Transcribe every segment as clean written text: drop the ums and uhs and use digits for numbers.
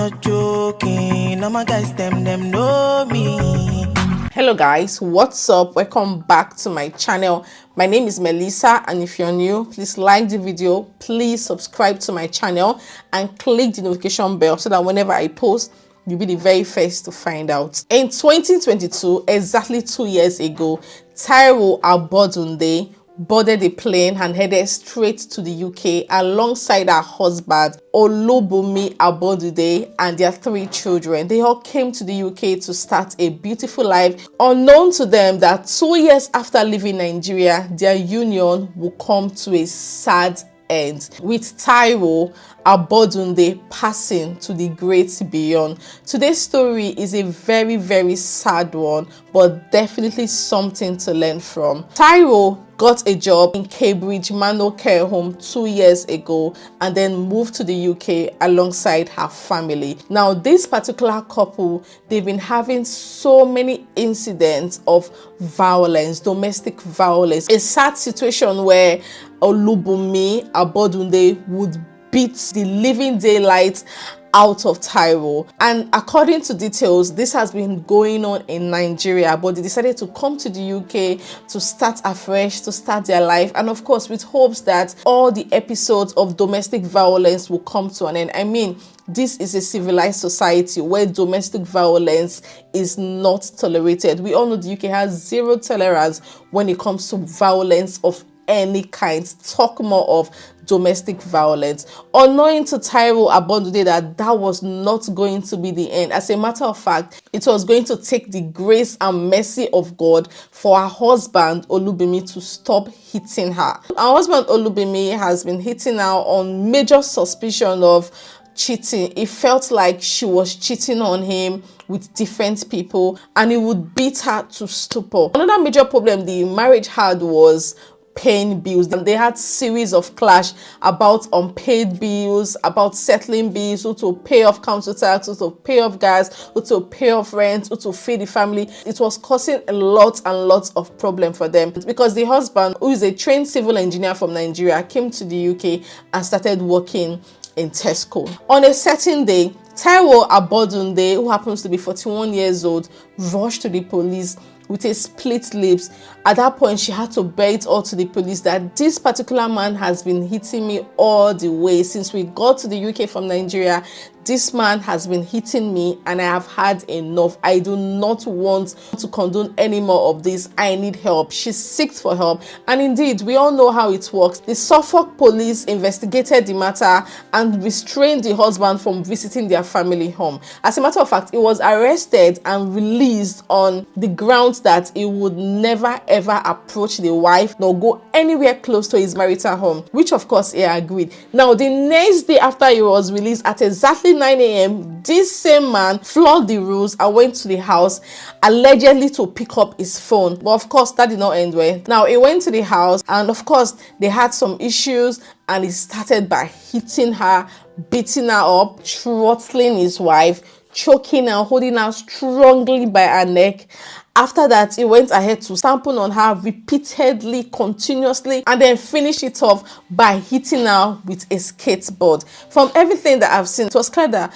not joking. All my guys, them know me. Hello guys, what's up? Welcome back to my channel. My name is Melissa, and if you're new, please like the video, please subscribe to my channel and click the notification bell so that whenever I post, you'll be the very first to find out. In 2022, exactly 2 years ago, Taiwo Abodunde boarded a plane and headed straight to the UK alongside her husband Olubunmi Abodunde and their 3 children. They all came to the UK to start a beautiful life, unknown to them that 2 years after leaving Nigeria, their union will come to a sad end, with Taiwo Abodunde passing to the great beyond. Today's story is a very sad one, but definitely something to learn from. Taiwo got a job in Cambridge Mano Care Home 2 years ago and then moved to the UK alongside her family. Now, this particular couple, they've been having so many incidents of violence, domestic violence. A sad situation where Olubunmi Abodunde would beat the living daylights out of Taiwo, and according to details, this has been going on in Nigeria, but they decided to come to the UK to start afresh, to start their life, and of course with hopes that all the episodes of domestic violence will come to an end. I mean, this is a civilized society where domestic violence is not tolerated. We all know the UK has zero tolerance when it comes to violence of any kind, talk more of domestic violence. Unknowing to Taiwo Abodunde that was not going to be the end. As a matter of fact, it was going to take the grace and mercy of God for her husband Olubunmi to stop hitting her. Her husband Olubunmi has been hitting her on major suspicion of cheating. It felt like she was cheating on him with different people, and he would beat her to stupor. Another major problem the marriage had was paying bills. They had series of clash about unpaid bills, about settling bills, who to pay off council tax, who to pay off gas, who to pay off rent, who to feed the family. It was causing a lot of problem for them because the husband, who is a trained civil engineer from Nigeria, came to the UK and started working in Tesco. On a certain day, Taiwo Abodunde, who happens to be 41 years old, rushed to the police with a split lips. At that point, she had to bear it all to the police that this particular man has been hitting me all the way since we got to the UK from Nigeria. This man has been hitting me and I have had enough. I do not want to condone any more of this. I need help. She seeks for help, and indeed, we all know how it works. The Suffolk police investigated the matter and restrained the husband from visiting their family home. As a matter of fact, he was arrested and released on the grounds that he would never ever approach the wife nor go anywhere close to his marital home, which of course he agreed. Now, the next day after he was released at exactly 9 a.m., this same man flawed the rules and went to the house allegedly to pick up his phone. But of course, that did not end well. Now, he went to the house and of course, they had some issues, and he started by hitting her, beating her up, throttling his wife, choking her, holding her strongly by her neck. After that, he went ahead to sample on her repeatedly, continuously, and then finish it off by hitting her with a skateboard. From everything that I've seen, it was clear that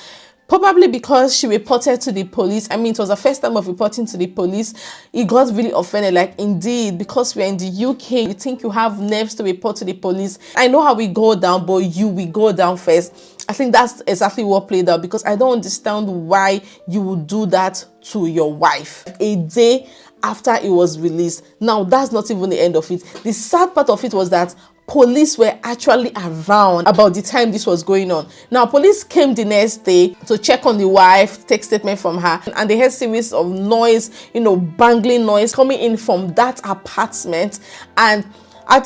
probably because she reported to the police, I mean, it was the first time of reporting to the police, he got really offended. Like, indeed, because we're in the UK, you think you have nerves to report to the police. I know how we go down, but we go down first. I think that's exactly what played out, because I don't understand why you would do that to your wife a day after it was released. Now, that's not even the end of it. The sad part of it was that police were actually around about the time this was going on. Now, police came the next day to check on the wife, take statement from her, and they heard series of noise, bangling noise coming in from that apartment. And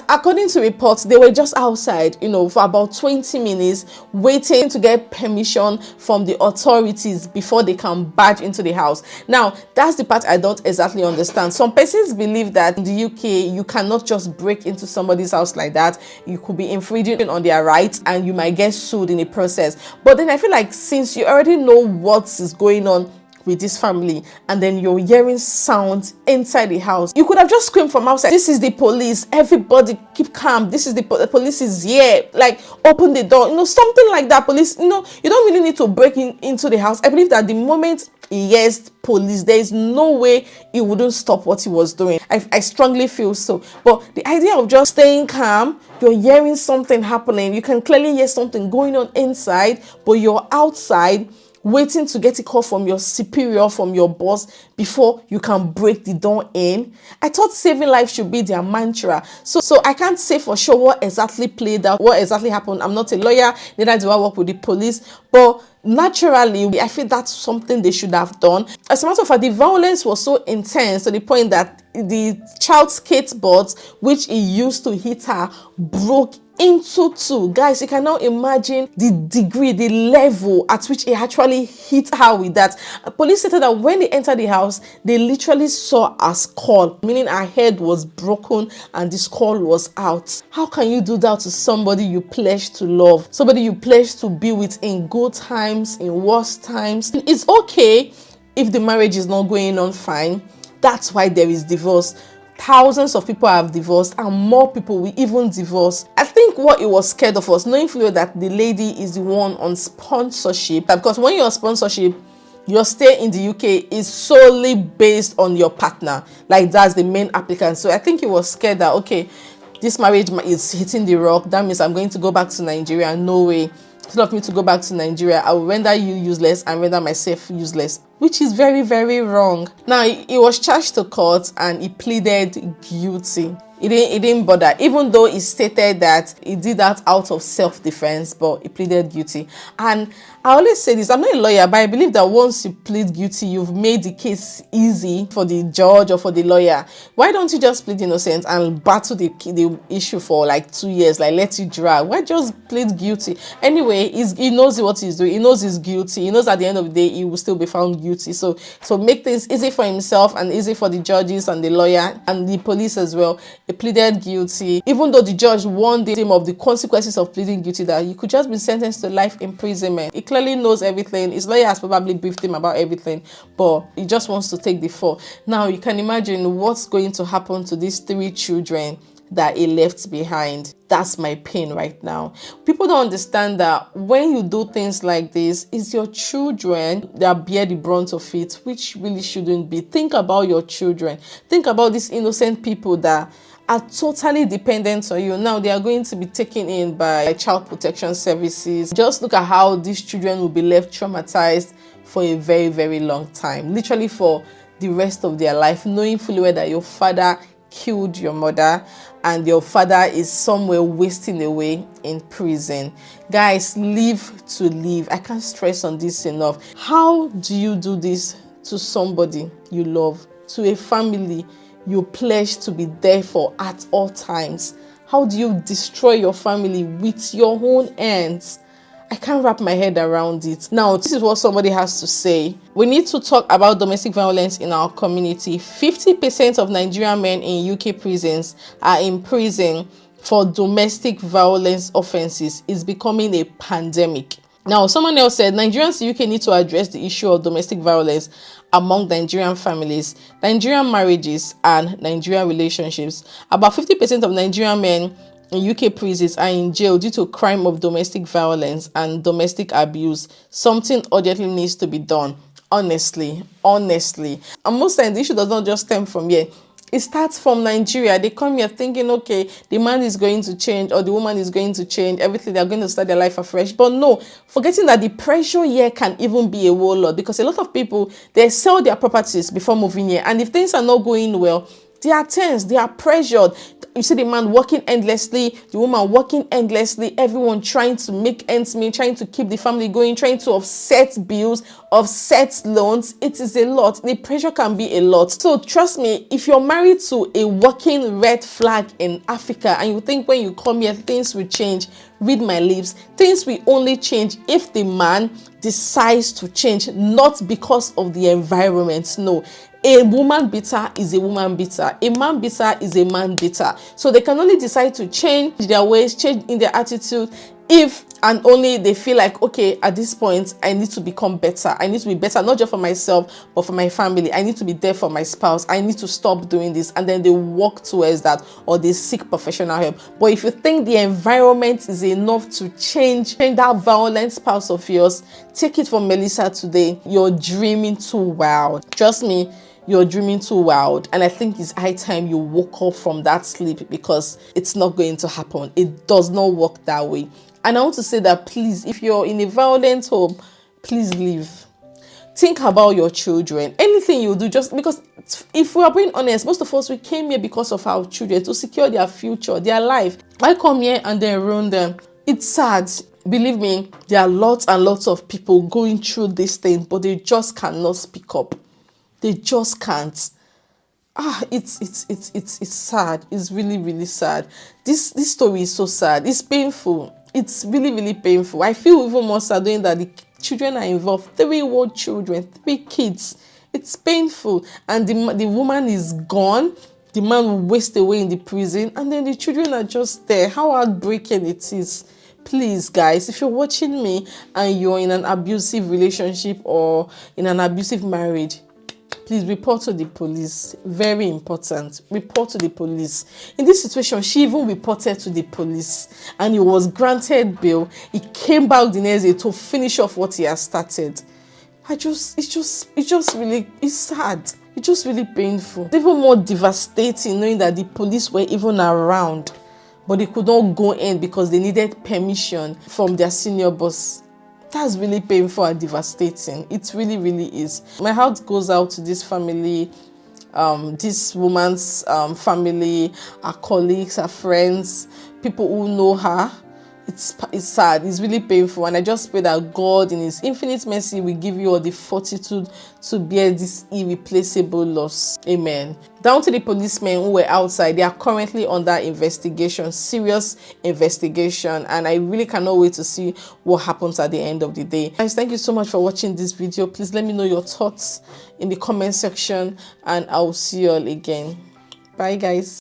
according to reports, they were just outside, for about 20 minutes waiting to get permission from the authorities before they can barge into the house. Now, that's the part I don't exactly understand. Some persons believe that in the UK, you cannot just break into somebody's house like that. You could be infringing on their rights and you might get sued in the process. But then I feel like since you already know what is going on, with this family, and then you're hearing sounds inside the house. You could have just screamed from outside, "This is the police, everybody keep calm, this is the police is here, like open the door," something like that. Police, you don't really need to break into the house. I believe that the moment he hears police, there is no way he wouldn't stop what he was doing. I strongly feel so. But the idea of just staying calm, you're hearing something happening, you can clearly hear something going on inside, but you're outside waiting to get a call from your superior, from your boss, before you can break the door in. I thought saving life should be their mantra. So I can't say for sure what exactly played out, what exactly happened. I'm not a lawyer, neither do I work with the police, but naturally, I feel that's something they should have done. As a matter of fact, the violence was so intense to the point that the child's skateboard, which he used to hit her, broke into two. Guys, you can now imagine the degree, the level at which he actually hit her with that. Police stated that when they entered the house, they literally saw her skull, meaning her head was broken and the skull was out. How can you do that to somebody you pledge to love, somebody you pledge to be with in good times, in worse times? It's okay if the marriage is not going on fine. That's why there is divorce. Thousands of people have divorced, and more people will even divorce. I think what it was scared of us, knowing fully that the lady is the one on sponsorship, because when you're on sponsorship, your stay in the UK is solely based on your partner. Like, that's the main applicant. So I think he was scared that, okay, this marriage is hitting the rock. That means I'm going to go back to Nigeria. No way. Instead of me to go back to Nigeria, I will render you useless and render myself useless, which is very, very wrong. Now, he was charged to court and he pleaded guilty. He didn't bother, even though he stated that he did that out of self-defense, but he pleaded guilty. And I always say this, I'm not a lawyer, but I believe that once you plead guilty, you've made the case easy for the judge or for the lawyer. Why don't you just plead innocent and battle the issue for like 2 years, like let you drag? Why just plead guilty? Anyway, he knows what he's doing. He knows he's guilty. He knows at the end of the day, he will still be found guilty. So make things easy for himself and easy for the judges and the lawyer and the police as well. He pleaded guilty, even though the judge warned him of the consequences of pleading guilty, that he could just be sentenced to life imprisonment. He clearly knows everything. His lawyer has probably briefed him about everything, but he just wants to take the fall. Now, you can imagine what's going to happen to these 3 children that he left behind. That's my pain right now. People don't understand that when you do things like this, it's your children that bear the brunt of it, which really shouldn't be. Think about your children. Think about these innocent people that are totally dependent on you. Now they are going to be taken in by child protection services. Just look at how these children will be left traumatized for a very, very long time, literally for the rest of their life, knowing fully well that your father killed your mother and your father is somewhere wasting away in prison. Guys, live to live. I can't stress on this enough. How do you do this to somebody you love, to a family you pledge to be there for at all times? How do you destroy your family with your own hands? I can't wrap my head around it. Now, this is what somebody has to say. We need to talk about domestic violence in our community. 50% of Nigerian men in UK prisons are in prison for domestic violence offenses. It's becoming a pandemic. Now, someone else said Nigerians in the UK need to address the issue of domestic violence among Nigerian families, Nigerian marriages, and Nigerian relationships. About 50% of Nigerian men in UK prisons are in jail due to crime of domestic violence and domestic abuse. Something urgently needs to be done. Honestly. And most times the issue does not just stem from here. It starts from Nigeria. They come here thinking, okay, the man is going to change or the woman is going to change. Everything, they're going to start their life afresh. But no, forgetting that the pressure here can even be a whole lot, because a lot of people, they sell their properties before moving here. And if things are not going well, they are tense, they are pressured. You see the man working endlessly, the woman working endlessly, everyone trying to make ends meet, trying to keep the family going, trying to offset bills, offset loans. It is a lot. The pressure can be a lot. So trust me, if you're married to a working red flag in Africa and you think when you come here things will change, read my lips. Things will only change if the man decides to change, not because of the environment. No. A woman beater is a woman beater. A man beater is a man beater. So they can only decide to change their ways, change in their attitude, if and only they feel like, okay, at this point I need to become better, I need to be better, not just for myself but for my family, I need to be there for my spouse, I need to stop doing this, and then they walk towards that, or they seek professional help. But if you think the environment is enough to change that violent spouse of yours, take it from Melissa today, you're dreaming too wild. Trust me, you're dreaming too wild, and I think it's high time you woke up from that sleep, because it's not going to happen. It does not work that way. And I want to say that, please, if you're in a violent home, please leave. Think about your children. Anything you do, just because, if we are being honest, most of us, we came here because of our children, to secure their future, their life. I come here and then ruin them. It's sad. Believe me, there are lots and lots of people going through this thing, but they just cannot speak up. They just can't. It's sad. It's really, really sad. This story is so sad. It's painful. It's really, really painful. I feel even more sad knowing that the children are involved. 3 old children, 3 kids. It's painful. And the woman is gone. The man will waste away in the prison. And then the children are just there. How heartbreaking it is. Please, guys, if you're watching me and you're in an abusive relationship or in an abusive marriage, please report to the police. Very important. Report to the police. In this situation, she even reported to the police, and he was granted bail. He came back the next day to finish off what he has started. It's sad. It's just really painful. It's even more devastating knowing that the police were even around, but they could not go in because they needed permission from their senior boss. That's really painful and devastating. It really, really is. My heart goes out to this family, this woman's family, her colleagues, her friends, people who know her. It's sad. It's really painful. And I just pray that God, in His infinite mercy, will give you all the fortitude to bear this irreplaceable loss. Amen. Down to the policemen who were outside, they are currently under investigation, serious investigation. And I really cannot wait to see what happens at the end of the day. Guys, thank you so much for watching this video. Please let me know your thoughts in the comment section, and I will see you all again. Bye, guys.